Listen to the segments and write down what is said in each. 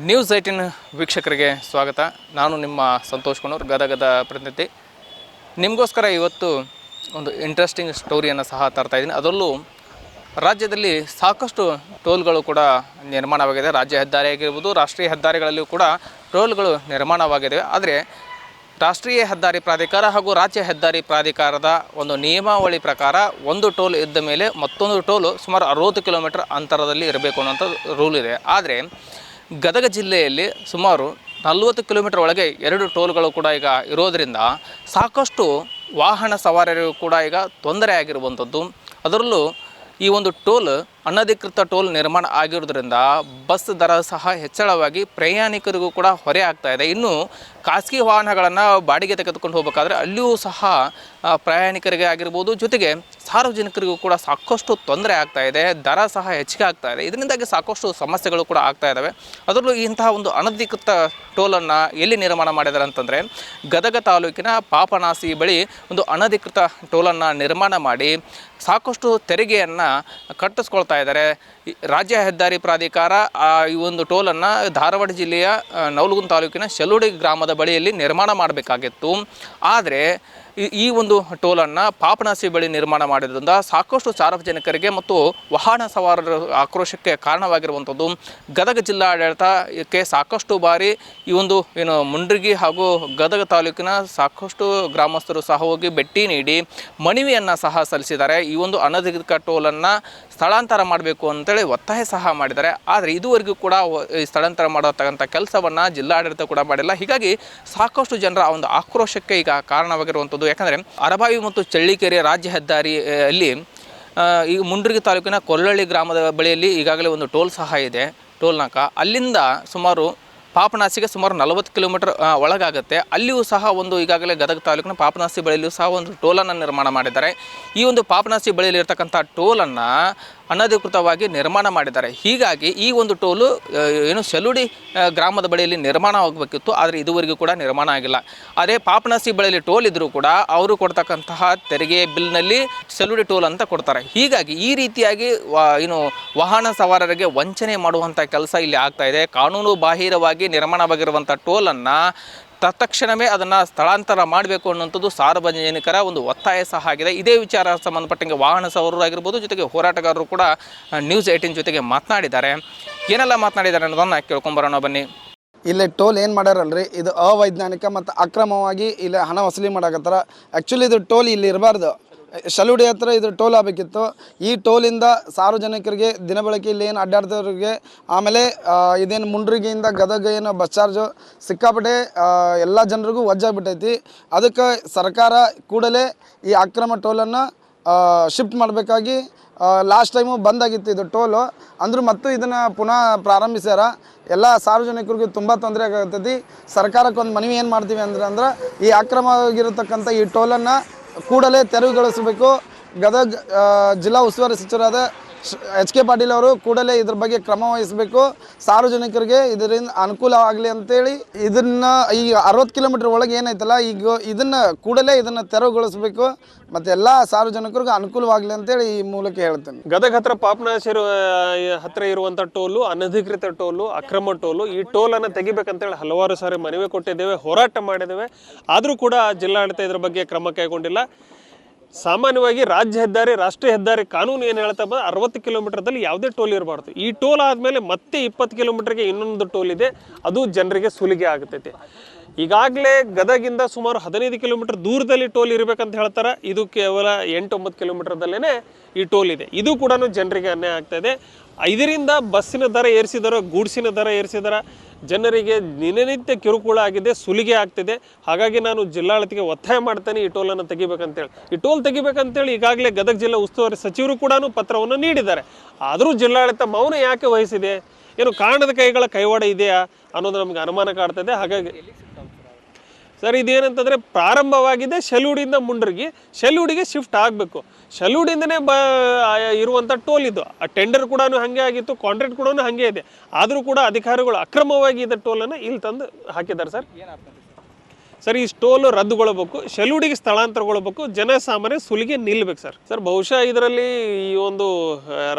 News 18 ವೀಕ್ಷಕರಿಗೆ ಸ್ವಾಗತ. ನಾನು ನಿಮ್ಮ ಸಂತೋಷ್ ಕುಣೂರ್, ಗದಗದ ಪ್ರತಿನಿಧಿ. ನಿಮಗೋಸ್ಕರ ಇವತ್ತು ಒಂದು ಇಂಟ್ರೆಸ್ಟಿಂಗ್ ಸ್ಟೋರಿಯನ್ನು ಸಹ ತರ್ತಾ ಇದ್ದೀನಿ. ಅದರಲ್ಲೂ ರಾಜ್ಯದಲ್ಲಿ ಸಾಕಷ್ಟು ಟೋಲ್ಗಳು ಕೂಡ ನಿರ್ಮಾಣವಾಗಿದೆ. ರಾಜ್ಯ ಹೆದ್ದಾರಿ ಆಗಿರ್ಬೋದು, ರಾಷ್ಟ್ರೀಯ ಹೆದ್ದಾರಿಗಳಲ್ಲಿಯೂ ಕೂಡ ಟೋಲ್ಗಳು ನಿರ್ಮಾಣವಾಗಿದೆ. ಆದರೆ ರಾಷ್ಟ್ರೀಯ ಹೆದ್ದಾರಿ ಪ್ರಾಧಿಕಾರ ಹಾಗೂ ರಾಜ್ಯ ಹೆದ್ದಾರಿ ಪ್ರಾಧಿಕಾರದ ಒಂದು ನಿಯಮಾವಳಿ ಪ್ರಕಾರ ಒಂದು ಟೋಲ್ ಇದ್ದ ಮೇಲೆ ಮತ್ತೊಂದು ಟೋಲು ಸುಮಾರು 60 ಕಿಲೋಮೀಟರ್ ಅಂತರದಲ್ಲಿ ಇರಬೇಕು ಅನ್ನೋಂಥ ರೂಲ್ ಇದೆ. ಆದರೆ ಗದಗ ಜಿಲ್ಲೆಯಲ್ಲಿ ಸುಮಾರು 40 ಕಿಲೋಮೀಟರ್ ಒಳಗೆ 2 ಟೋಲ್ಗಳು ಕೂಡ ಈಗ ಇರೋದರಿಂದ ಸಾಕಷ್ಟು ವಾಹನ ಸವಾರರಿಗೂ ಕೂಡ ಈಗ ತೊಂದರೆ ಆಗಿರುವಂಥದ್ದು. ಅದರಲ್ಲೂ ಈ ಒಂದು ಟೋಲ್ ಅನಧಿಕೃತ ಟೋಲ್ ನಿರ್ಮಾಣ ಆಗಿರೋದ್ರಿಂದ ಬಸ್ ದರ ಸಹ ಹೆಚ್ಚಳವಾಗಿ ಪ್ರಯಾಣಿಕರಿಗೂ ಕೂಡ ಹೊರೆ ಆಗ್ತಾ ಇದೆ. ಇನ್ನು ಖಾಸಗಿ ವಾಹನಗಳನ್ನು ಬಾಡಿಗೆ ತೆಗೆದುಕೊಂಡು ಹೋಗಬೇಕಾದ್ರೆ ಅಲ್ಲಿಯೂ ಸಹ ಪ್ರಯಾಣಿಕರಿಗೆ ಆಗಿರ್ಬೋದು, ಜೊತೆಗೆ ಸಾರ್ವಜನಿಕರಿಗೂ ಕೂಡ ಸಾಕಷ್ಟು ತೊಂದರೆ ಆಗ್ತಾ ಇದೆ. ದರ ಸಹ ಹೆಚ್ಚಿಗೆ ಆಗ್ತಾ ಇದೆ. ಇದರಿಂದಾಗಿ ಸಾಕಷ್ಟು ಸಮಸ್ಯೆಗಳು ಕೂಡ ಆಗ್ತಾ ಇದ್ದಾವೆ. ಅದರಲ್ಲೂ ಇಂತಹ ಒಂದು ಅನಧಿಕೃತ ಟೋಲನ್ನು ಎಲ್ಲಿ ನಿರ್ಮಾಣ ಮಾಡಿದ್ದಾರೆ ಅಂತಂದರೆ, ಗದಗ ತಾಲೂಕಿನ ಪಾಪನಾಸಿ ಬಳಿ ಒಂದು ಅನಧಿಕೃತ ಟೋಲನ್ನು ನಿರ್ಮಾಣ ಮಾಡಿ ಸಾಕಷ್ಟು ತೆರಿಗೆಯನ್ನು ಕಟ್ಟಿಸ್ಕೊಳ್ತಾ ಇದ್ದಾರೆ. ರಾಜ್ಯ ಹೆದ್ದಾರಿ ಪ್ರಾಧಿಕಾರ ಈ ಒಂದು ಟೋಲನ್ನು ಧಾರವಾಡ ಜಿಲ್ಲೆಯ ನವಲಗುಂದ ತಾಲೂಕಿನ ಶೆಲುಡಿ ಗ್ರಾಮದ ಬಳಿಯಲ್ಲಿ ನಿರ್ಮಾಣ ಮಾಡಬೇಕಾಗಿತ್ತು. ಆದರೆ ಈ ಒಂದು ಟೋಲನ್ನು ಪಾಪನಾಸಿ ಬಳಿ ನಿರ್ಮಾಣ ಮಾಡಿದ್ರಿಂದ ಸಾಕಷ್ಟು ಸಾರ್ವಜನಿಕರಿಗೆ ಮತ್ತು ವಾಹನ ಸವಾರರ ಆಕ್ರೋಶಕ್ಕೆ ಕಾರಣವಾಗಿರುವಂಥದ್ದು. ಗದಗ ಜಿಲ್ಲಾಡಳಿತಕ್ಕೆ ಸಾಕಷ್ಟು ಬಾರಿ ಈ ಒಂದು ಮುಂಡ್ರಿಗಿ ಹಾಗೂ ಗದಗ ತಾಲೂಕಿನ ಸಾಕಷ್ಟು ಗ್ರಾಮಸ್ಥರು ಸಹ ಹೋಗಿ ಭೇಟಿ ನೀಡಿ ಮನವಿಯನ್ನು ಸಹ ಸಲ್ಲಿಸಿದ್ದಾರೆ. ಈ ಒಂದು ಅನಧಿಕೃತ ಟೋಲನ್ನು ಸ್ಥಳಾಂತರ ಮಾಡಬೇಕು ಅಂತೇಳಿ ಒತ್ತಾಯ ಸಹ ಮಾಡಿದ್ದಾರೆ. ಆದರೆ ಇದುವರೆಗೂ ಕೂಡ ಸ್ಥಳಾಂತರ ಮಾಡತಕ್ಕಂಥ ಕೆಲಸವನ್ನು ಜಿಲ್ಲಾಡಳಿತ ಕೂಡ ಮಾಡಿಲ್ಲ. ಹೀಗಾಗಿ ಸಾಕಷ್ಟು ಜನರ ಒಂದು ಆಕ್ರೋಶಕ್ಕೆ ಈಗ ಕಾರಣವಾಗಿರುವಂಥದ್ದು. ಯಾಕಂದರೆ ಅರಬಾವಿ ಮತ್ತು ಚಳ್ಳಿಕೆರೆ ರಾಜ್ಯ ಹೆದ್ದಾರಿಯಲ್ಲಿ ಈ ಮುಂಡ್ರಿಗಿ ತಾಲೂಕಿನ ಕೊಲ್ಲಳ್ಳಿ ಗ್ರಾಮದ ಬಳಿಯಲ್ಲಿ ಈಗಾಗಲೇ ಒಂದು ಟೋಲ್ ಸಹ ಇದೆ, ಟೋಲ್ ನಾಕ. ಅಲ್ಲಿಂದ ಸುಮಾರು ಪಾಪನಾಸಿಗೆ ಸುಮಾರು 40 ಕಿಲೋಮೀಟರ್ ಒಳಗಾಗುತ್ತೆ. ಅಲ್ಲಿಯೂ ಸಹ ಒಂದು ಈಗಾಗಲೇ ಗದಗ ತಾಲೂಕಿನ ಪಾಪನಾಸಿ ಬಳಿಯಲ್ಲಿಯೂ ಸಹ ಒಂದು ಟೋಲನ್ನು ನಿರ್ಮಾಣ ಮಾಡಿದ್ದಾರೆ. ಈ ಒಂದು ಪಾಪನಾಸಿ ಬಳಿಯಲ್ಲಿ ಇರ್ತಕ್ಕಂಥ ಟೋಲನ್ನು ಅನಧಿಕೃತವಾಗಿ ನಿರ್ಮಾಣ ಮಾಡಿದ್ದಾರೆ. ಹೀಗಾಗಿ ಈ ಒಂದು ಟೋಲು ಶೆಲುಡಿ ಗ್ರಾಮದ ಬಳಿಯಲ್ಲಿ ನಿರ್ಮಾಣ ಆಗಬೇಕಿತ್ತು, ಆದರೆ ಇದುವರೆಗೂ ಕೂಡ ನಿರ್ಮಾಣ ಆಗಿಲ್ಲ. ಅದೇ ಪಾಪನಾಸಿ ಬಳಿಯಲ್ಲಿ ಟೋಲ್ ಇದ್ದರೂ ಕೂಡ ಅವರು ಕೊಡ್ತಕ್ಕಂತಹ ತೆರಿಗೆ ಬಿಲ್ನಲ್ಲಿ ಶೆಲುಡಿ ಟೋಲ್ ಅಂತ ಕೊಡ್ತಾರೆ. ಹೀಗಾಗಿ ಈ ರೀತಿಯಾಗಿ ವಾಹನ ಸವಾರರಿಗೆ ವಂಚನೆ ಮಾಡುವಂಥ ಕೆಲಸ ಇಲ್ಲಿ ಆಗ್ತಾ ಇದೆ. ಕಾನೂನು ಬಾಹಿರವಾಗಿ ನಿರ್ಮಾಣವಾಗಿರುವಂಥ ಟೋಲನ್ನು ತತ್ಕ್ಷಣವೇ ಅದನ್ನು ಸ್ಥಳಾಂತರ ಮಾಡಬೇಕು ಅನ್ನುವಂಥದ್ದು ಸಾರ್ವಜನಿಕರ ಒಂದು ಒತ್ತಾಯ ಸಹ ಆಗಿದೆ. ಇದೇ ವಿಚಾರ ಸಂಬಂಧಪಟ್ಟಂಗೆ ವಾಹನ ಸವಾರರು ಆಗಿರ್ಬೋದು, ಜೊತೆಗೆ ಹೋರಾಟಗಾರರು ಕೂಡ ನ್ಯೂಸ್ 18 ಜೊತೆಗೆ ಮಾತನಾಡಿದ್ದಾರೆ. ಏನೆಲ್ಲ ಮಾತನಾಡಿದ್ದಾರೆ ಅನ್ನೋದನ್ನು ಕೇಳ್ಕೊಂಬರೋಣ ಬನ್ನಿ. ಇಲ್ಲಿ ಟೋಲ್ ಏನು ಮಾಡ್ಯಾರಲ್ರಿ, ಇದು ಅವೈಜ್ಞಾನಿಕ ಮತ್ತು ಅಕ್ರಮವಾಗಿ ಇಲ್ಲಿ ಹಣ ವಸೂಲಿ ಮಾಡಕತ್ತಾರ. ಆ್ಯಕ್ಚುಲಿ ಇದು ಟೋಲ್ ಇಲ್ಲಿ ಇರಬಾರ್ದು, ಶೆಲುಡಿ ಹತ್ರ ಇದು ಟೋಲ್ ಆಗಬೇಕಿತ್ತು. ಈ ಟೋಲಿಂದ ಸಾರ್ವಜನಿಕರಿಗೆ ದಿನಬಳಕೆ ಇಲ್ಲಿ ಏನು ಅಡ್ಡಾಡ್ದವ್ರಿಗೆ, ಆಮೇಲೆ ಇದೇನು ಮುಂಡ್ರಿಗಿಯಿಂದ ಗದಗ ಏನು ಬಸ್ ಚಾರ್ಜು ಸಿಕ್ಕಾಪಟ್ಟೆ ಎಲ್ಲ ಜನರಿಗೂ ವಜ್ಜಾಗ್ಬಿಟ್ಟೈತಿ. ಅದಕ್ಕೆ ಸರ್ಕಾರ ಕೂಡಲೇ ಈ ಅಕ್ರಮ ಟೋಲನ್ನು ಶಿಫ್ಟ್ ಮಾಡಬೇಕಾಗಿ ಲಾಸ್ಟ್ ಟೈಮು ಬಂದಾಗಿತ್ತು ಇದು ಟೋಲು, ಅಂದರೂ ಮತ್ತು ಇದನ್ನು ಪುನಃ ಪ್ರಾರಂಭಿಸ್ಯಾರ. ಎಲ್ಲ ಸಾರ್ವಜನಿಕರಿಗೂ ತುಂಬ ತೊಂದರೆ ಆಗತೈತಿ. ಸರ್ಕಾರಕ್ಕೆ ಒಂದು ಮನವಿ ಏನು ಮಾಡ್ತೀವಿ ಅಂದ್ರೆ ಈ ಅಕ್ರಮವಾಗಿರತಕ್ಕಂಥ ಈ ಟೋಲನ್ನು ಕೂಡಲೇ ತೆರವುಗೊಳಿಸಬೇಕು. ಗದಗ ಜಿಲ್ಲಾ ಉಸ್ತುವಾರಿ ಸಚಿವರಾದ H.K. ಪಾಟೀಲ್ ಅವರು ಕೂಡಲೇ ಇದ್ರ ಬಗ್ಗೆ ಕ್ರಮ ವಹಿಸಬೇಕು. ಸಾರ್ವಜನಿಕರಿಗೆ ಇದರಿಂದ ಅನುಕೂಲ ಆಗಲಿ ಅಂತೇಳಿ ಇದನ್ನು ಈ 60 ಕಿಲೋಮೀಟ್ರ್ ಒಳಗೆ ಏನೈತಲ್ಲ, ಈಗ ಇದನ್ನು ತೆರವುಗೊಳಿಸಬೇಕು ಮತ್ತು ಎಲ್ಲ ಸಾರ್ವಜನಿಕರಿಗೂ ಅನುಕೂಲವಾಗಲಿ ಅಂತೇಳಿ ಈ ಮೂಲಕ ಹೇಳ್ತೇನೆ. ಗದಗ ಹತ್ರ ಪಾಪನಾಶಿ ಹತ್ರ ಇರುವಂಥ ಟೋಲು ಅನಧಿಕೃತ ಟೋಲು, ಅಕ್ರಮ ಟೋಲು. ಈ ಟೋಲನ್ನು ತೆಗಿಬೇಕಂತೇಳಿ ಹಲವಾರು ಸಾರಿ ಮನವಿ ಕೊಟ್ಟಿದ್ದೇವೆ, ಹೋರಾಟ ಮಾಡಿದ್ದೇವೆ. ಆದರೂ ಕೂಡ ಜಿಲ್ಲಾಡಳಿತ ಇದ್ರ ಬಗ್ಗೆ ಕ್ರಮ ಕೈಗೊಂಡಿಲ್ಲ. ಸಾಮಾನ್ಯವಾಗಿ ರಾಜ್ಯ ಹೆದ್ದಾರಿ, ರಾಷ್ಟ್ರೀಯ ಹೆದ್ದಾರಿ ಕಾನೂನು ಏನು ಹೇಳ್ತಾ 60 ಕಿಲೋಮೀಟರ್ದಲ್ಲಿ ಯಾವುದೇ ಟೋಲ್ ಇರಬಾರ್ದು. ಈ ಟೋಲ್ ಆದಮೇಲೆ ಮತ್ತೆ 20 ಕಿಲೋಮೀಟರ್ಗೆ ಇನ್ನೊಂದು ಟೋಲ್ ಇದೆ, ಅದು ಜನರಿಗೆ ಸುಲಿಗೆ ಆಗುತ್ತೈತೆ. ಈಗಾಗಲೇ ಗದಗಿಂದ ಸುಮಾರು 15 ಕಿಲೋಮೀಟರ್ ದೂರದಲ್ಲಿ ಟೋಲ್ ಇರಬೇಕಂತ ಹೇಳ್ತಾರೆ. ಇದು ಕೇವಲ 8-9 ಕಿಲೋಮೀಟರ್ದಲ್ಲೇ ಈ ಟೋಲ್ ಇದೆ. ಇದು ಕೂಡ ಜನರಿಗೆ ಅನ್ಯಾಯ ಆಗ್ತಾಯಿದೆ. ಇದರಿಂದ ಬಸ್ಸಿನ ದರ ಏರಿಸಿದಾರೋ, ಗೂಡ್ಸಿನ ದರ ಏರಿಸಿದಾರ, ಜನರಿಗೆ ದಿನನಿತ್ಯ ಕಿರುಕುಳ ಆಗಿದೆ, ಸುಲಿಗೆ ಆಗ್ತಿದೆ. ಹಾಗಾಗಿ ನಾನು ಜಿಲ್ಲಾಡಳಿತಕ್ಕೆ ಒತ್ತಾಯ ಮಾಡ್ತೇನೆ ಈ ಟೋಲನ್ನು ತೆಗಿಬೇಕಂತೇಳಿ. ಈ ಟೋಲ್ ತೆಗಿಬೇಕಂತೇಳಿ ಈಗಾಗಲೇ ಗದಗ ಜಿಲ್ಲಾ ಉಸ್ತುವಾರಿ ಸಚಿವರು ಕೂಡ ಪತ್ರವನ್ನು ನೀಡಿದ್ದಾರೆ. ಆದರೂ ಜಿಲ್ಲಾಡಳಿತ ಮೌನ ಯಾಕೆ ವಹಿಸಿದೆ? ಏನು ಕಾರಣದ ಕೈಗಳ ಕೈವಾಡ ಇದೆಯಾ ಅನ್ನೋದು ನಮಗೆ ಅನುಮಾನ ಕಾಡ್ತದೆ. ಹಾಗಾಗಿ ಸರ್, ಇದೇನಂತಂದರೆ ಪ್ರಾರಂಭವಾಗಿದೆ ಶೆಲುಡಿಯಿಂದ ಮುಂಡ್ರಿಗೆ, ಶೆಲುಡಿಗೆ ಶಿಫ್ಟ್ ಆಗಬೇಕು. ಶೆಲುಡಿಂದನೇ ಇರುವಂಥ ಟೋಲ್ ಇದು. ಆ ಟೆಂಡರ್ ಕೂಡ ಹಾಗೆ ಆಗಿತ್ತು, ಕಾಂಟ್ರಾಕ್ಟ್ ಕೂಡ ಹಾಗೆ ಇದೆ. ಆದರೂ ಕೂಡ ಅಧಿಕಾರಿಗಳು ಅಕ್ರಮವಾಗಿ ಇದ್ದ ಟೋಲನ್ನು ಇಲ್ಲಿ ತಂದು ಹಾಕಿದ್ದಾರೆ. ಸರ್ ಈ ಟೋಲ್ ರದ್ದುಗೊಳ್ಳಬೇಕು, ಶೆಲ್ಯೂಡಿಗೆ ಸ್ಥಳಾಂತರಗೊಳ್ಳಬೇಕು, ಜನಸಾಮಾನ್ಯ ಸುಲಿಗೆ ನಿಲ್ಲಬೇಕು ಸರ್. ಬಹುಶಃ ಇದರಲ್ಲಿ ಈ ಒಂದು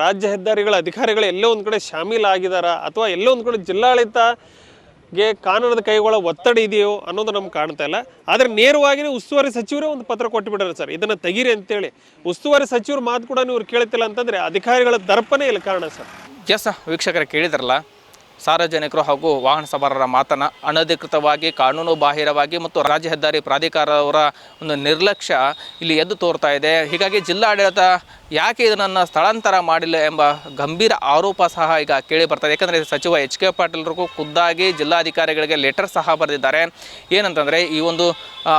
ರಾಜ್ಯ ಹೆದ್ದಾರಿಗಳ ಅಧಿಕಾರಿಗಳು ಎಲ್ಲೋ ಒಂದು ಕಡೆ ಶಾಮೀಲಾಗಿದ್ದಾರಾ ಅಥವಾ ಎಲ್ಲೋ ಒಂದು ಕಡೆ ಜಿಲ್ಲಾಡಳಿತಗೆ ಕಾನೂನದ ಕೈಗೊಳ್ಳೋ ಒತ್ತಡ ಇದೆಯೋ ಅನ್ನೋದು ನಮ್ಗೆ ಕಾಣ್ತಾ ಇಲ್ಲ. ಆದರೆ ನೇರವಾಗಿ ಉಸ್ತುವಾರಿ ಸಚಿವರೇ ಒಂದು ಪತ್ರ ಕೊಟ್ಟುಬಿಟ್ಟಾರೆ ಸರ್, ಇದನ್ನು ತೆಗೀರಿ ಅಂತೇಳಿ. ಉಸ್ತುವಾರಿ ಸಚಿವರು ಮಾತು ಕೂಡ ನೀವು ಕೇಳ್ತಿಲ್ಲ ಅಂತಂದರೆ ಅಧಿಕಾರಿಗಳ ದರ್ಪನೇ ಇಲ್ಲಿ ಕಾರಣ ಸರ್. ಎಸ್ ವೀಕ್ಷಕರ ಕೇಳಿದ್ರಲ್ಲ, ಸಾರ್ವಜನಿಕರು ಹಾಗೂ ವಾಹನ ಸವಾರರ ಮಾತನ್ನ ಅನಧಿಕೃತವಾಗಿ ಕಾನೂನು ಬಾಹಿರವಾಗಿ ಮತ್ತು ರಾಜ್ಯ ಹೆದ್ದಾರಿ ಪ್ರಾಧಿಕಾರದವರ ಒಂದು ನಿರ್ಲಕ್ಷ್ಯ ಇಲ್ಲಿ ಎದ್ದು ತೋರ್ತಾ ಇದೆ. ಹೀಗಾಗಿ ಜಿಲ್ಲಾಡಳಿತ ಯಾಕೆ ಇದನ್ನು ಸ್ಥಳಾಂತರ ಮಾಡಿಲ್ಲ ಎಂಬ ಗಂಭೀರ ಆರೋಪ ಸಹ ಈಗ ಕೇಳಿ ಬರ್ತದೆ. ಯಾಕಂದರೆ ಸಚಿವ ಎಚ್ ಕೆ ಪಾಟೀಲ್ರಿಗೂ ಖುದ್ದಾಗಿ ಜಿಲ್ಲಾಧಿಕಾರಿಗಳಿಗೆ ಲೆಟರ್ ಸಹ ಬರೆದಿದ್ದಾರೆ. ಏನಂತಂದರೆ ಈ ಒಂದು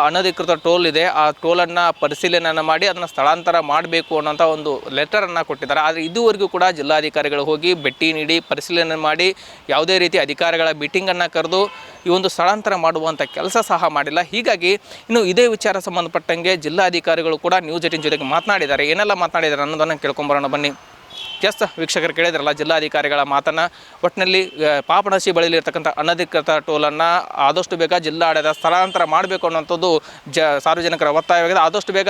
ಅನಧಿಕೃತ ಟೋಲ್ ಇದೆ, ಆ ಟೋಲನ್ನು ಪರಿಶೀಲನೆಯನ್ನು ಮಾಡಿ ಅದನ್ನು ಸ್ಥಳಾಂತರ ಮಾಡಬೇಕು ಅನ್ನೋಂಥ ಒಂದು ಲೆಟರನ್ನು ಕೊಟ್ಟಿದ್ದಾರೆ. ಆದರೆ ಇದುವರೆಗೂ ಕೂಡ ಜಿಲ್ಲಾಧಿಕಾರಿಗಳು ಹೋಗಿ ಭೇಟಿ ನೀಡಿ ಪರಿಶೀಲನೆ ಮಾಡಿ ಯಾವುದೇ ರೀತಿ ಅಧಿಕಾರಿಗಳ ಮೀಟಿಂಗನ್ನು ಕರೆದು ಈ ಒಂದು ಸ್ಥಳಾಂತರ ಮಾಡುವಂಥ ಕೆಲಸ ಸಹ ಮಾಡಿಲ್ಲ. ಹೀಗಾಗಿ ಇನ್ನು ಇದೇ ವಿಚಾರ ಸಂಬಂಧಪಟ್ಟಂಗೆ ಜಿಲ್ಲಾಧಿಕಾರಿಗಳು ಕೂಡ ನ್ಯೂಸ್ 18 ಜೊತೆಗೆ ಮಾತನಾಡಿದ್ದಾರೆ. ಏನೆಲ್ಲ ಮಾತನಾಡಿದ್ದಾರೆ ಅನ್ನೋದನ್ನು ಕೇಳ್ಕೊಂಬರೋಣ ಬನ್ನಿ. ಎಸ್ ವೀಕ್ಷಕರು ಕೇಳಿದ್ರಲ್ಲ ಜಿಲ್ಲಾಧಿಕಾರಿಗಳ ಮಾತನ್ನು. ಒಟ್ಟಿನಲ್ಲಿ ಪಾಪಣಸಿ ಬಳಿಲಿರ್ತಕ್ಕಂಥ ಅನಧಿಕೃತ ಟೋಲನ್ನು ಆದಷ್ಟು ಬೇಗ ಜಿಲ್ಲಾಡಳಿತ ಸ್ಥಳಾಂತರ ಮಾಡಬೇಕು ಅನ್ನೋಂಥದ್ದು ಸಾರ್ವಜನಿಕರ ಒತ್ತಾಯವಾಗಿದೆ. ಆದಷ್ಟು ಬೇಗ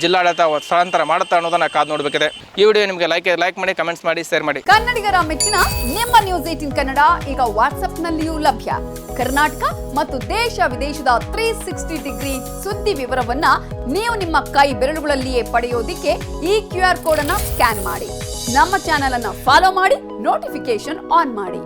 ಜಿಲ್ಲಾಡಳಿತ ಸ್ಥಳಾಂತರ ಮಾಡುತ್ತಾ ಅನ್ನೋದನ್ನು ಕಾದು ನೋಡಬೇಕಿದೆ. ಈ ವಿಡಿಯೋ ನಿಮಗೆ ಲೈಕ್ ಮಾಡಿ, ಕಮೆಂಟ್ಸ್ ಮಾಡಿ, ಶೇರ್ ಮಾಡಿ. ಕನ್ನಡಿಗರ ಮೆಚ್ಚಿನ ನಿಮ್ಮ ನ್ಯೂಸ್ 18 ಕನ್ನಡ ಈಗ ವಾಟ್ಸ್ಆಪ್ನಲ್ಲಿಯೂ ಲಭ್ಯ. ಕರ್ನಾಟಕ ಮತ್ತು ದೇಶ ವಿದೇಶದ 360 ಡಿಗ್ರಿ ಸುದ್ದಿ ವಿವರವನ್ನ ನೀವು ನಿಮ್ಮ ಕೈ ಬೆರಳುಗಳಲ್ಲಿಯೇ ಪಡೆಯೋದಿಕ್ಕೆ ಈ QR ಕೋಡ್ ಅನ್ನ ಸ್ಕ್ಯಾನ್ ಮಾಡಿ. ನಮ್ಮ ಚಾನೆಲ್ ಅನ್ನ ಫಾಲೋ ಮಾಡಿ, ನೋಟಿಫಿಕೇಶನ್ ಆನ್ ಮಾಡಿ.